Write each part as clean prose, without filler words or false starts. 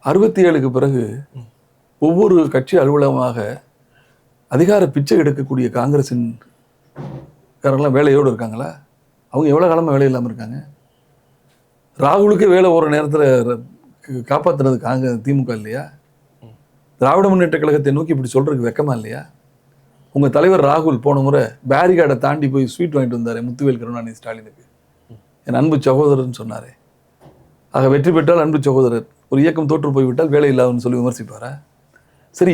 67க்கு பிறகு ஒவ்வொரு கட்சி அலுவலகமாக அதிகார பிச்சை எடுக்கக்கூடிய காங்கிரஸின் காரங்களாம் வேலையோடு இருக்காங்களா? அவங்க எவ்வளோ காலமாக வேலை இல்லாமல் இருக்காங்க? ராகுலுக்கே வேலை ஒரு நேரத்தில் காப்பாற்றுறது திமுக இல்லையா? திராவிட முன்னேற்ற கழகத்தை நோக்கி இப்படி சொல்றதுக்கு வெக்கமா இல்லையா? உங்கள் தலைவர் ராகுல் போன முறை பேரிகார்டை தாண்டி போய் ஸ்வீட் வாங்கிட்டு வந்தார் முத்துவேல் கருணாநிதி ஸ்டாலினுக்கு. என் அன்பு சகோதரர்னு சொன்னார். ஆக வெற்றி பெற்றால் அன்பு சகோதரர், ஒரு இயக்கம் தோற்று போய்விட்டால் வேலை இல்லாதுன்னு சொல்லி விமர்சிப்பாரா? சரி,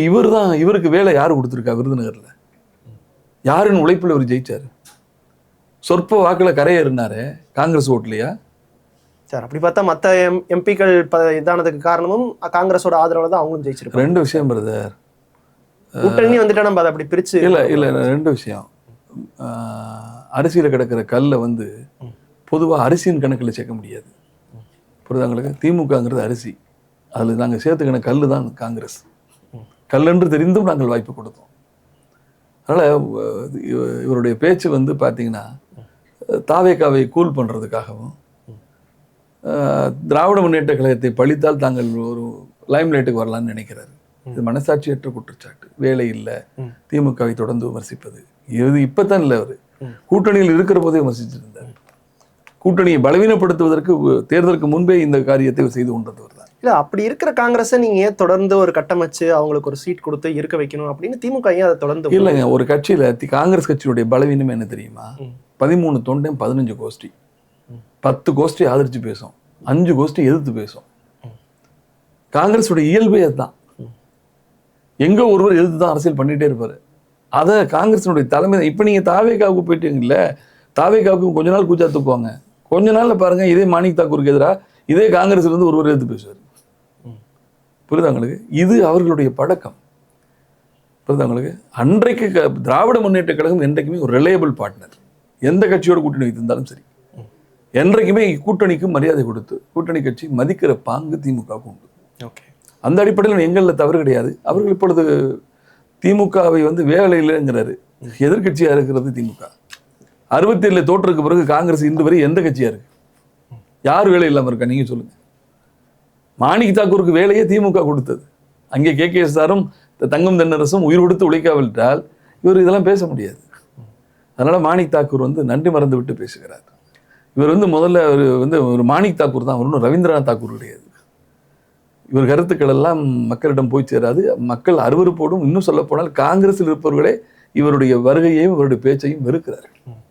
இவருக்கு வேலை யார் கொடுத்துருக்கா? விருதுநகரில் யாருன்னு உழைப்பில் இவர் ஜெயிச்சார்? சொற்ப வாக்கில் கரையேறினாரு காங்கிரஸ் ஓட்டுலையா? சார் அப்படி பார்த்தா மற்ற எம்பிக்கள் இதானதுக்கு காரணமும் காங்கிரஸோட ஆதரவுல தான் அவங்களும் ஜெயிச்சிருக்காங்க. ரெண்டு விஷயம் பிரதர், கூட்டணி வந்துட்டா நம்ம அதை அப்படி பிரிச்சு இல்லை ரெண்டு விஷயம். அரிசியில் கிடக்கிற கல்லை வந்து பொதுவாக அரிசியின் கணக்கில் சேர்க்க முடியாது. புரியுதாங்களுக்கு? திமுகங்கிறது அரிசி, அதில் நாங்கள் சேர்த்துக்கின கல் தான் காங்கிரஸ். கல்லென்று தெரிந்தும் நாங்கள் வாய்ப்பு கொடுத்தோம். அதனால் இவருடைய பேச்சு வந்து பார்த்தீங்கன்னா தாவேக்காவை கூல் பண்ணுறதுக்காகவும் திராவிட முன்னேற்ற கழகத்தை பழித்தால் தாங்கள் ஒரு லைம்லைட்டுக்கு வரலான்னு நினைக்கிறாரு. இது மனசாட்சியற்ற குற்றச்சாட்டு. வேலை இல்லை, திமுகவை தொடர்ந்து விமர்சிப்பது இது இப்போத்தான் இல்லை, அவர் கூட்டணியில் இருக்கிற போதே விமர்சிச்சுட்டு இருந்தார். கூட்டணியை பலவீனப்படுத்துவதற்கு தேர்தலுக்கு முன்பே இந்த காரியத்தை செய்து கொண்டவர் தான். இல்லை, அப்படி இருக்கிற காங்கிரஸை நீங்க ஏன் தொடர்ந்து ஒரு கட்டமைச்சு அவங்களுக்கு ஒரு சீட் கொடுத்து இருக்க வைக்கணும் அப்படின்னு திமுக ஏன் அதை தொடர்ந்து? இல்லைங்க, ஒரு கட்சியில காங்கிரஸ் கட்சியுடைய பலவீனம் என்ன தெரியுமா? 13 தொண்டன் 15 கோஷ்டி, 10 கோஷ்டி ஆதரிச்சு பேசும், 5 கோஷ்டி எதிர்த்து பேசும். காங்கிரஸுடைய இயல்பே அதுதான். எங்க ஒருவர் எதிர்த்து தான் அரசியல் பண்ணிட்டே இருப்பாரு. அதை காங்கிரஸினுடைய தலைமை. இப்ப நீங்க தாவேகாவுக்கு போயிட்டீங்கல்ல, தாவேகாவுக்கு கொஞ்ச நாள் கூச்சா தூக்குவாங்க. கொஞ்ச நாள்ல பாருங்க, இதே மாணிக் தாக்கூருக்கு எதிராக இதே காங்கிரஸ்ல இருந்து ஒருவர் எதிர்த்து பேசுவார். புரியுதா உங்களுக்கு? இது அவர்களுடைய பழக்கம். புரியுதா உங்களுக்கு? அன்றைக்கு திராவிட முன்னேற்ற கழகம் என்றைக்குமே ஒரு ரிலையபிள் பார்ட்னர். எந்த கட்சியோட கூட்டணி வைத்திருந்தாலும் சரி, என்றைக்குமே கூட்டணிக்கு மரியாதை கொடுத்து கூட்டணி கட்சி மதிக்கிற பாங்கு திமுகவுக்கு உண்டு. ஓகே, அந்த அடிப்படையில் எங்களில் தவறு கிடையாது. அவர்கள் இப்பொழுது திமுகவை வந்து வேலை இல்லைங்கிறாரு. எதிர்கட்சியா இருக்கிறது திமுக. 67 தோற்றதுக்கு பிறகு காங்கிரஸ் இன்று வரை எந்த கட்சியா இருக்கு? யார் வேலை இல்லாமல் இருக்கா? நீங்க சொல்லுங்க. மாணிக் தாக்கூருக்கு வேலையே திமுக கொடுத்தது. அங்கே KKSஆரும் தங்கம் தென்னரசும் உயிர் கொடுத்து உழைக்காவிட்டால் இவர் இதெல்லாம் பேச முடியாது. அதனால மாணிக் தாக்கூர் வந்து நன்றி மறந்து விட்டு பேசுகிறார். இவர் வந்து முதல்ல ஒரு மாணிக் தாக்கூர் தான், ஒன்றும் ரவீந்திரநாத் தாக்கூர் கிடையாது. இவர் கருத்துக்கள் எல்லாம் மக்களிடம் போய் சேராது. மக்கள் அருவருப்போடும், இன்னும் சொல்ல போனால் காங்கிரஸில் இருப்பவர்களே இவருடைய வருகையையும் இவருடைய பேச்சையும் வெறுக்கிறார்கள்.